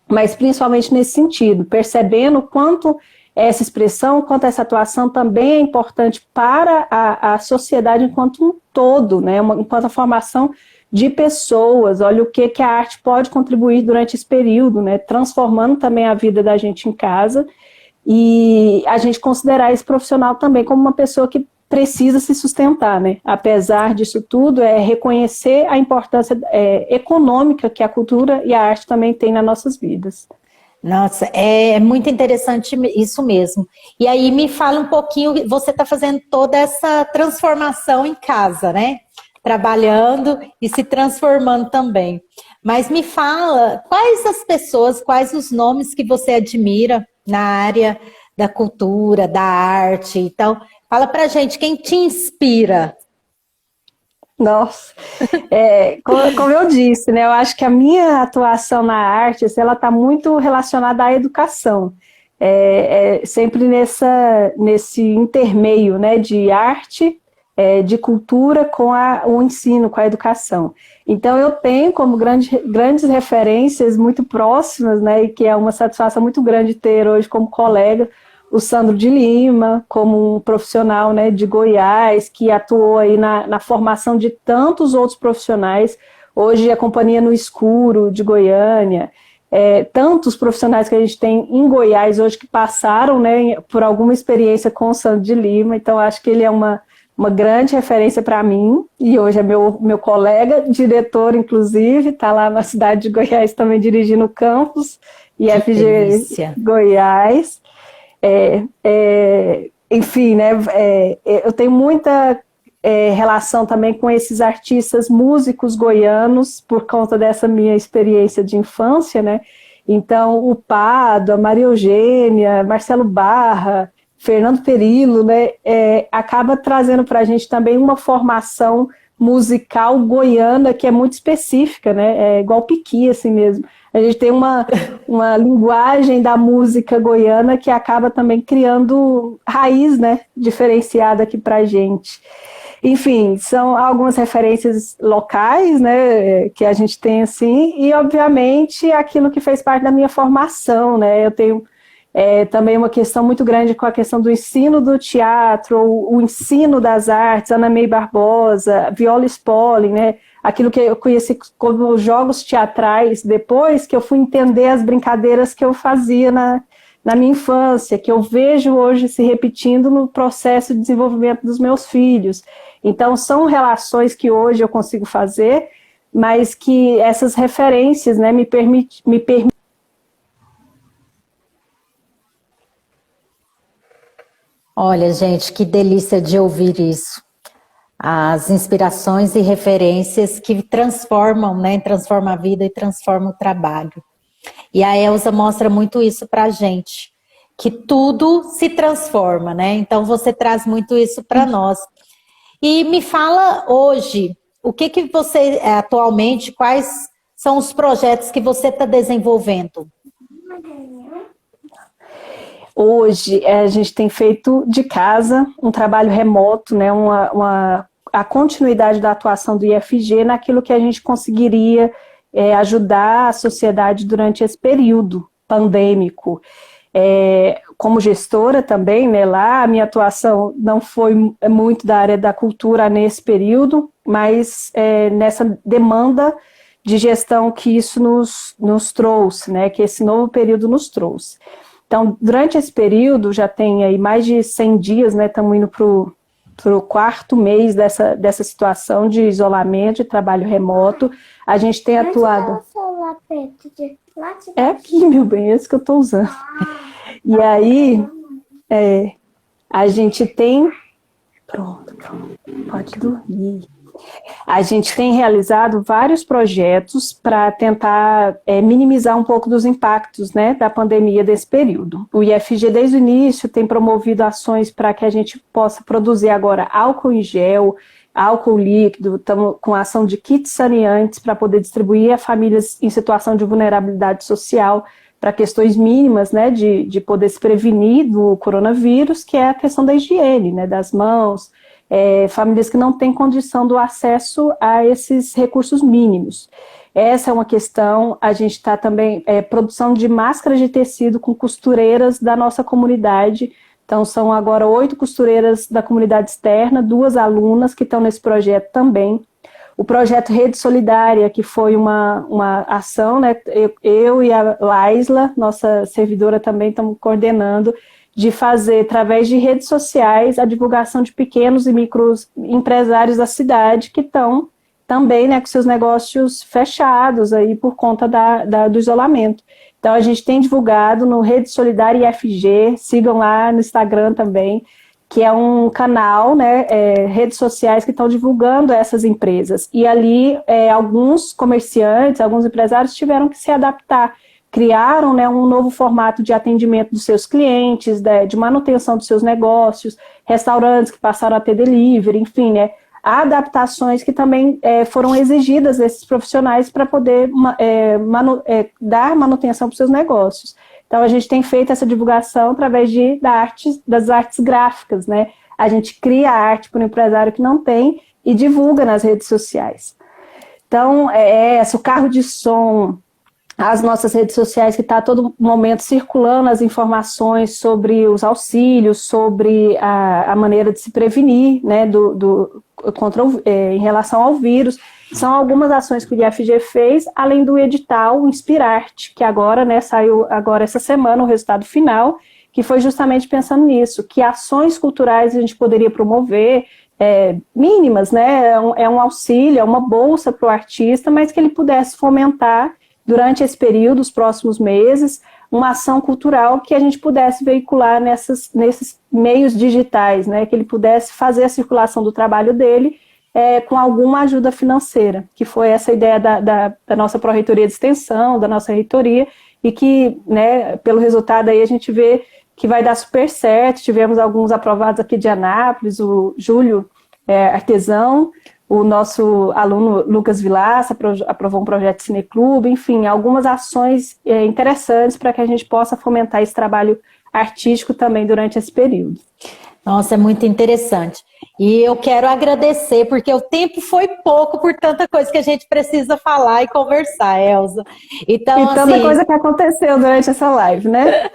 B: mas principalmente nesse sentido, percebendo quanto essa expressão, quanto essa atuação também é importante para a sociedade enquanto um todo, né? Enquanto a formação de pessoas. Olha o que a arte pode contribuir durante esse período, né? Transformando também a vida da gente em casa, e a gente considerar esse profissional também como uma pessoa que precisa se sustentar, né? Apesar disso tudo, é reconhecer a importância econômica que a cultura e a arte também têm nas nossas vidas.
A: Nossa, é muito interessante isso mesmo. E aí me fala um pouquinho, você está fazendo toda essa transformação em casa, né? Trabalhando e se transformando também. Mas me fala, quais as pessoas, quais os nomes que você admira na área da cultura, da arte e tal? Fala pra gente, quem te inspira?
B: Nossa, como eu disse, né, eu acho que a minha atuação na arte, assim, ela está muito relacionada à educação, sempre nesse intermeio, né, de arte, de cultura com o ensino, com a educação. Então eu tenho como grandes referências muito próximas, né, e que é uma satisfação muito grande ter hoje como colega, o Sandro de Lima, como um profissional, né, de Goiás, que atuou aí na formação de tantos outros profissionais, hoje a Companhia no Escuro, de Goiânia, tantos profissionais que a gente tem em Goiás hoje que passaram, né, por alguma experiência com o Sandro de Lima, então acho que ele é uma grande referência para mim, e hoje é meu colega, diretor, inclusive, está lá na cidade de Goiás também dirigindo o campus, IFG Goiás. Enfim, né, eu tenho muita relação também com esses artistas músicos goianos, por conta dessa minha experiência de infância, né? Então, o Pado, a Maria Eugênia, Marcelo Barra, Fernando Perillo, né, acaba trazendo para a gente também uma formação musical goiana que é muito específica, né? É igual piqui, assim mesmo. A gente tem uma linguagem da música goiana que acaba também criando raiz, né, diferenciada aqui para a gente. Enfim, são algumas referências locais, né, que a gente tem assim, e obviamente aquilo que fez parte da minha formação, né? Eu tenho também uma questão muito grande com a questão do ensino do teatro, o ensino das artes, Ana May Barbosa, Viola Spolin, né? Aquilo que eu conheci como jogos teatrais, depois que eu fui entender as brincadeiras que eu fazia na minha infância, que eu vejo hoje se repetindo no processo de desenvolvimento dos meus filhos. Então, são relações que hoje eu consigo fazer, mas que essas referências, né, me permitem.
A: Olha, gente, que delícia de ouvir isso. As inspirações e referências que transformam, né? Transforma a vida e transforma o trabalho. E a Elza mostra muito isso pra gente, que tudo se transforma, né? Então você traz muito isso para nós. E me fala hoje, o que você atualmente, quais são os projetos que você está desenvolvendo?
B: Hoje, a gente tem feito de casa um trabalho remoto, né, a continuidade da atuação do IFG naquilo que a gente conseguiria ajudar a sociedade durante esse período pandêmico. Como gestora também, né, lá a minha atuação não foi muito da área da cultura nesse período, mas nessa demanda de gestão que isso nos trouxe, né, que esse novo período nos trouxe. Então, durante esse período, já tem aí mais de 100 dias, né, estamos indo para o quarto mês dessa situação de isolamento, de trabalho remoto. A gente tem atuado... É aqui, meu bem, é esse que eu estou usando. E aí, a gente tem... Pronto, pode dormir. A gente tem realizado vários projetos para tentar minimizar um pouco dos impactos, né, da pandemia desse período. O IFG, desde o início, tem promovido ações para que a gente possa produzir agora álcool em gel, álcool líquido, estamos com a ação de kits saneantes para poder distribuir a famílias em situação de vulnerabilidade social para questões mínimas, né, de poder se prevenir do coronavírus, que é a questão da higiene, né, das mãos, famílias que não têm condição do acesso a esses recursos mínimos. Essa é uma questão. A gente está também produção de máscaras de tecido com costureiras da nossa comunidade. Então, são agora 8 costureiras da comunidade externa, 2 alunas que estão nesse projeto também. o projeto Rede Solidária, que foi uma ação, né? Eu e a Laisla, nossa servidora também, estamos coordenando, de fazer, através de redes sociais, a divulgação de pequenos e microempresários da cidade que estão também, né, com seus negócios fechados aí por conta do isolamento. Então, a gente tem divulgado no Rede Solidária IFG, sigam lá no Instagram também, que é um canal, né, redes sociais que estão divulgando essas empresas. E ali, alguns comerciantes, alguns empresários tiveram que se adaptar, criaram, né, um novo formato de atendimento dos seus clientes, de manutenção dos seus negócios, restaurantes que passaram a ter delivery, enfim, né, há adaptações que também foram exigidas desses profissionais para poder dar manutenção para os seus negócios. Então, a gente tem feito essa divulgação através das artes gráficas, né? A gente cria arte para o empresário que não tem e divulga nas redes sociais. Então, o carro de som, as nossas redes sociais, que está a todo momento circulando as informações sobre os auxílios, sobre a maneira de se prevenir, né, em relação ao vírus. São algumas ações que o IFG fez, além do edital Inspirarte, que agora, né, saiu agora essa semana o resultado final, que foi justamente pensando nisso, que ações culturais a gente poderia promover, mínimas, né, é um auxílio, é uma bolsa para o artista, mas que ele pudesse fomentar durante esse período, os próximos meses, uma ação cultural que a gente pudesse veicular nesses meios digitais, né, que ele pudesse fazer a circulação do trabalho dele com alguma ajuda financeira, que foi essa ideia da nossa Pró-Reitoria de Extensão, da nossa reitoria, e que, né, pelo resultado aí a gente vê que vai dar super certo. Tivemos alguns aprovados aqui de Anápolis, o Júlio Artesão, o nosso aluno Lucas Vilaça aprovou um projeto de cineclube, enfim, algumas ações interessantes para que a gente possa fomentar esse trabalho artístico também durante esse período.
A: Nossa, é muito interessante. E eu quero agradecer, porque o tempo foi pouco por tanta coisa que a gente precisa falar e conversar, Elza. Então,
B: e tanta coisa que aconteceu durante essa live, né?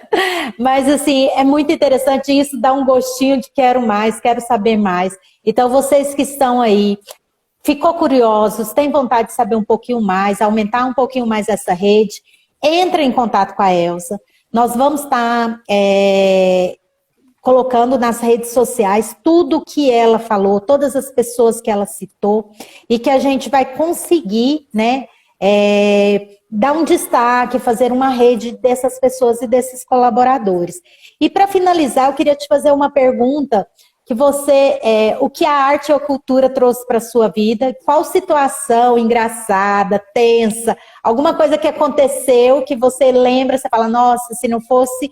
A: Mas, assim, é muito interessante, isso dá um gostinho de quero mais, quero saber mais. Então, vocês que estão aí, ficou curiosos, tem vontade de saber um pouquinho mais, aumentar um pouquinho mais essa rede, entre em contato com a Elza. Nós vamos estar colocando nas redes sociais tudo que ela falou, todas as pessoas que ela citou, e que a gente vai conseguir, né, dar um destaque, fazer uma rede dessas pessoas e desses colaboradores. E para finalizar, eu queria te fazer uma pergunta, que o que a arte ou a cultura trouxe para a sua vida, qual situação engraçada, tensa, alguma coisa que aconteceu que você lembra, você fala, nossa, se não fosse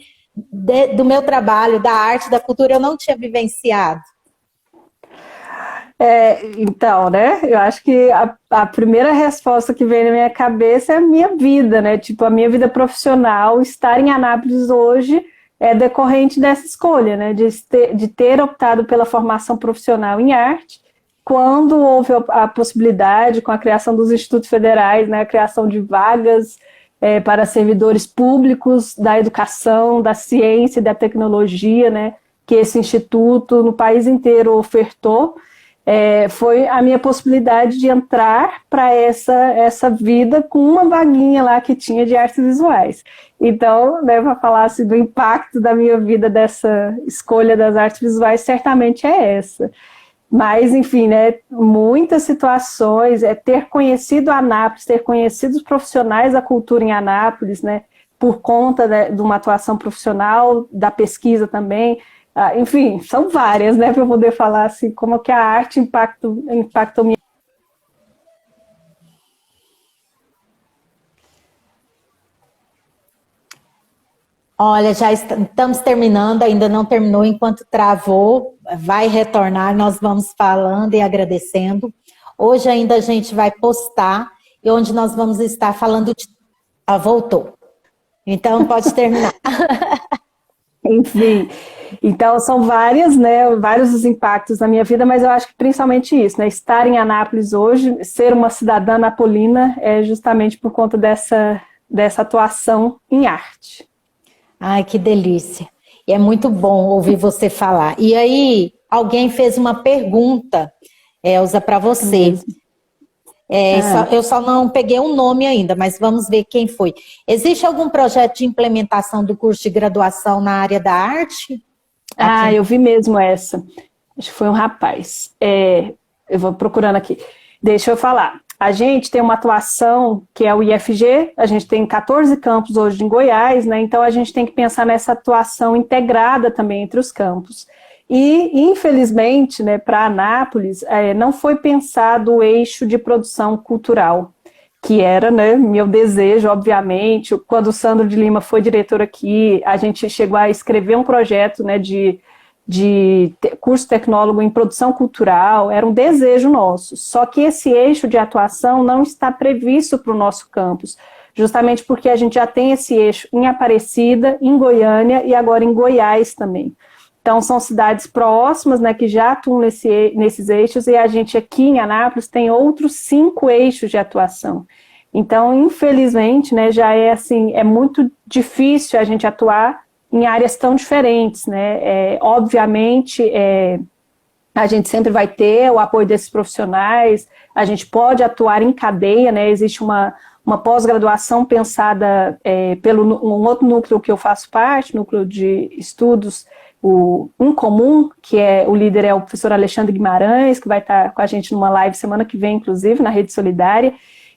A: do meu trabalho, da arte, da cultura, eu não tinha vivenciado.
B: Então, né, eu acho que a primeira resposta que vem na minha cabeça é a minha vida, né, tipo, a minha vida profissional, estar em Anápolis hoje é decorrente dessa escolha, né, de ter optado pela formação profissional em arte, quando houve a possibilidade, com a criação dos institutos federais, né, a criação de vagas para servidores públicos da educação, da ciência e da tecnologia, né, que esse instituto no país inteiro ofertou, foi a minha possibilidade de entrar para essa vida com uma vaguinha lá que tinha de artes visuais. Então, né, para falar assim, do impacto da minha vida dessa escolha das artes visuais, certamente é essa. Mas, enfim, né, muitas situações, ter conhecido Anápolis, ter conhecido os profissionais da cultura em Anápolis, né, por conta, né, de uma atuação profissional, da pesquisa também, enfim, são várias, né, para eu poder falar assim, como que a arte impactou minha.
A: Olha, já estamos terminando, ainda não terminou, enquanto travou, vai retornar, nós vamos falando e agradecendo. Hoje ainda a gente vai postar, e onde nós vamos estar falando de... voltou. Então pode terminar.
B: Enfim, então são várias, né, vários os impactos na minha vida, mas eu acho que principalmente isso, né, estar em Anápolis hoje, ser uma cidadã napolina, é justamente por conta dessa atuação em arte.
A: Ai, que delícia. E é muito bom ouvir você falar. E aí, alguém fez uma pergunta, Elza, para você. Eu só não peguei um nome ainda, mas vamos ver quem foi. Existe algum projeto de implementação do curso de graduação na área da arte?
B: Eu vi mesmo essa. Acho que foi um rapaz. Eu vou procurando aqui. Deixa eu falar. A gente tem uma atuação que é o IFG, a gente tem 14 campos hoje em Goiás, né? Então a gente tem que pensar nessa atuação integrada também entre os campos. E, infelizmente, né, para Anápolis, não foi pensado o eixo de produção cultural, que era, né, meu desejo, obviamente. Quando o Sandro de Lima foi diretor aqui, a gente chegou a escrever um projeto, né, de curso tecnólogo em produção cultural, era um desejo nosso. Só que esse eixo de atuação não está previsto para o nosso campus, justamente porque a gente já tem esse eixo em Aparecida, em Goiânia e agora em Goiás também. Então, são cidades próximas, né, que já atuam nesses eixos, e a gente aqui em Anápolis tem outros 5 eixos de atuação. Então, infelizmente, né, já é assim, é muito difícil a gente atuar em áreas tão diferentes, né? Obviamente, a gente sempre vai ter o apoio desses profissionais, a gente pode atuar em cadeia, né? Existe uma pós-graduação pensada pelo um outro núcleo que eu faço parte, núcleo de estudos, o Incomum, que o líder é o professor Alexandre Guimarães, que vai estar com a gente numa live semana que vem, inclusive, na Rede Solidária.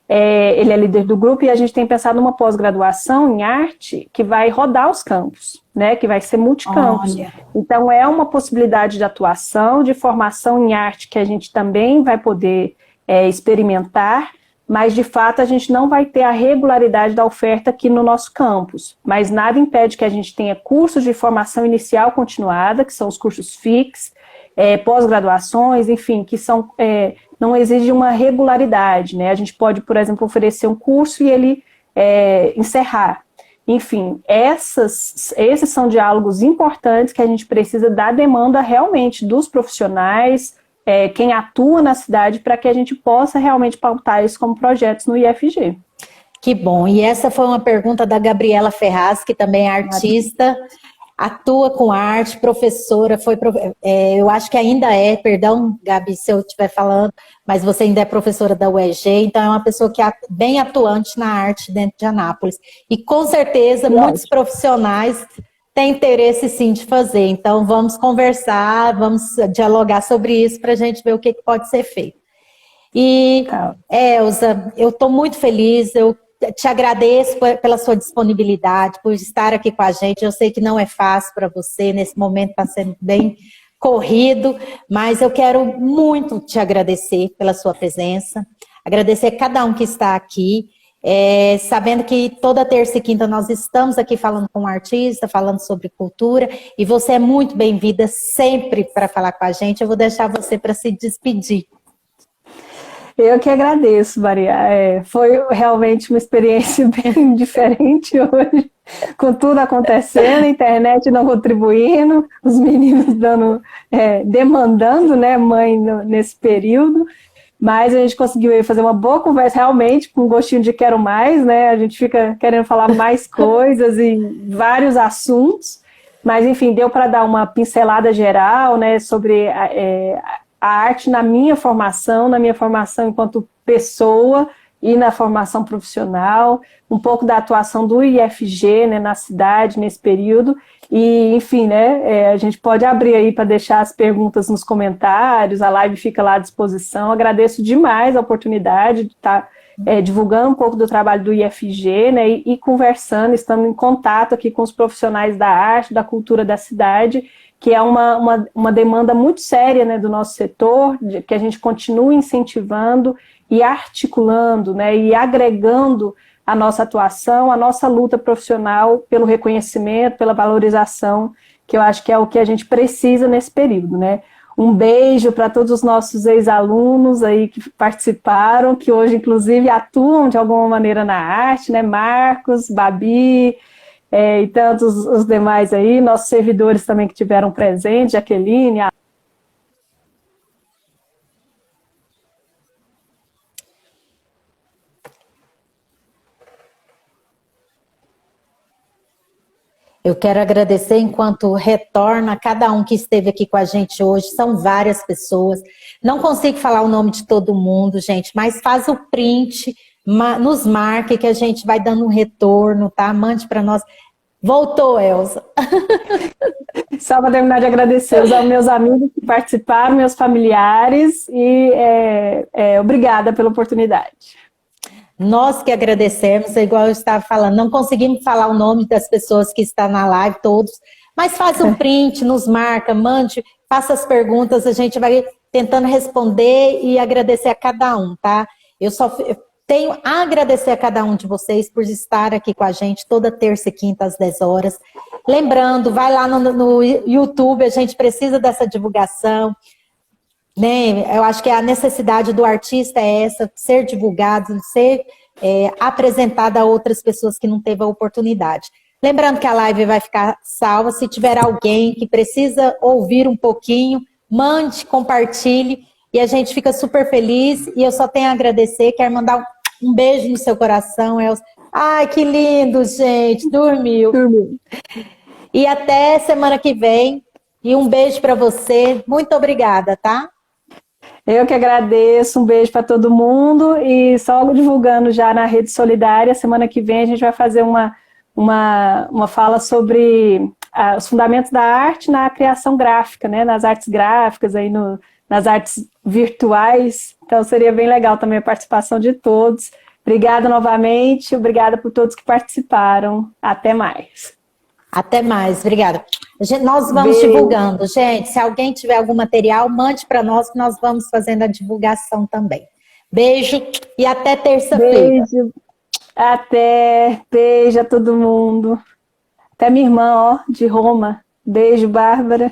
B: Ele é líder do grupo e a gente tem pensado numa pós-graduação em arte que vai rodar os campos, né, que vai ser multicampus. Olha. Então, é uma possibilidade de atuação, de formação em arte que a gente também vai poder experimentar, mas, de fato, a gente não vai ter a regularidade da oferta aqui no nosso campus. Mas nada impede que a gente tenha cursos de formação inicial continuada, que são os cursos FIX, pós-graduações, enfim, que são... não exige uma regularidade, né? A gente pode, por exemplo, oferecer um curso e ele encerrar. Enfim, esses são diálogos importantes que a gente precisa da demanda realmente dos profissionais, quem atua na cidade, para que a gente possa realmente pautar isso como projetos no IFG.
A: Que bom. E essa foi uma pergunta da Gabriela Ferraz, que também é artista, atua com arte, professora, eu acho que ainda perdão, Gabi, se eu estiver falando, mas você ainda é professora da UEG, então é uma pessoa que é bem atuante na arte dentro de Anápolis. E com certeza muitos profissionais têm interesse sim de fazer. Então vamos conversar, vamos dialogar sobre isso para a gente ver o que pode ser feito. E, Elza, eu estou muito feliz, eu te agradeço pela sua disponibilidade, por estar aqui com a gente. Eu sei que não é fácil para você, nesse momento está sendo bem corrido, mas eu quero muito te agradecer pela sua presença, agradecer a cada um que está aqui, sabendo que toda terça e quinta nós estamos aqui falando com um artista, falando sobre cultura, e você é muito bem-vinda sempre para falar com a gente. Eu vou deixar você para se despedir.
B: Eu que agradeço, Maria. Foi realmente uma experiência bem diferente hoje, com tudo acontecendo, a internet não contribuindo, os meninos demandando, né, mãe, nesse período, mas a gente conseguiu fazer uma boa conversa, realmente, com um gostinho de quero mais, né, a gente fica querendo falar mais coisas e vários assuntos, mas, enfim, deu para dar uma pincelada geral, né, sobre a arte na minha formação enquanto pessoa e na formação profissional, um pouco da atuação do IFG, né, na cidade, nesse período, e, enfim, né, a gente pode abrir aí para deixar as perguntas nos comentários, a live fica lá à disposição. Agradeço demais a oportunidade de estar divulgando um pouco do trabalho do IFG, né, e conversando, estando em contato aqui com os profissionais da arte, da cultura da cidade, que é uma demanda muito séria, né, do nosso setor, que a gente continue incentivando e articulando, né, e agregando a nossa atuação, a nossa luta profissional pelo reconhecimento, pela valorização, que eu acho que é o que a gente precisa nesse período, né. Um beijo para todos os nossos ex-alunos aí que participaram, que hoje, inclusive, atuam de alguma maneira na arte, né, Marcos, Babi, e tantos os demais aí, nossos servidores também que tiveram presente, Jaqueline,
A: Eu quero agradecer enquanto retorno a cada um que esteve aqui com a gente hoje. São várias pessoas. Não consigo falar o nome de todo mundo, gente, mas faz o print, nos marque que a gente vai dando um retorno, tá? Mande para nós. Voltou, Elza.
B: Só para terminar de agradecer aos meus amigos que participaram, meus familiares, e obrigada pela oportunidade.
A: Nós que agradecemos, igual eu estava falando, não conseguimos falar o nome das pessoas que estão na live, todos, mas faz um print, nos marca, mande, faça as perguntas, a gente vai tentando responder e agradecer a cada um, tá? Eu só tenho a agradecer a cada um de vocês por estar aqui com a gente toda terça e quinta às 10 horas. Lembrando, vai lá no YouTube, a gente precisa dessa divulgação, né? Eu acho que a necessidade do artista é essa, ser divulgado, ser apresentado a outras pessoas que não teve a oportunidade. Lembrando que a live vai ficar salva, se tiver alguém que precisa ouvir um pouquinho, mande, compartilhe, e a gente fica super feliz, e eu só tenho a agradecer, quero mandar um beijo no seu coração, Elza. Ai, que lindo, gente, dormiu. E até semana que vem, e um beijo para você, muito obrigada, tá?
B: Eu que agradeço, um beijo para todo mundo e só divulgando já na Rede Solidária, semana que vem a gente vai fazer uma fala sobre os fundamentos da arte na criação gráfica, né, nas artes gráficas, aí nas artes virtuais, então seria bem legal também a participação de todos. Obrigada novamente, obrigada por todos que participaram, até mais.
A: Até mais, obrigada. Nós vamos divulgando, gente. Se alguém tiver algum material, mande para nós que nós vamos fazendo a divulgação também. Beijo e até terça-feira.
B: Beijo. Até. Beijo a todo mundo. Até minha irmã, ó, de Roma. Beijo, Bárbara.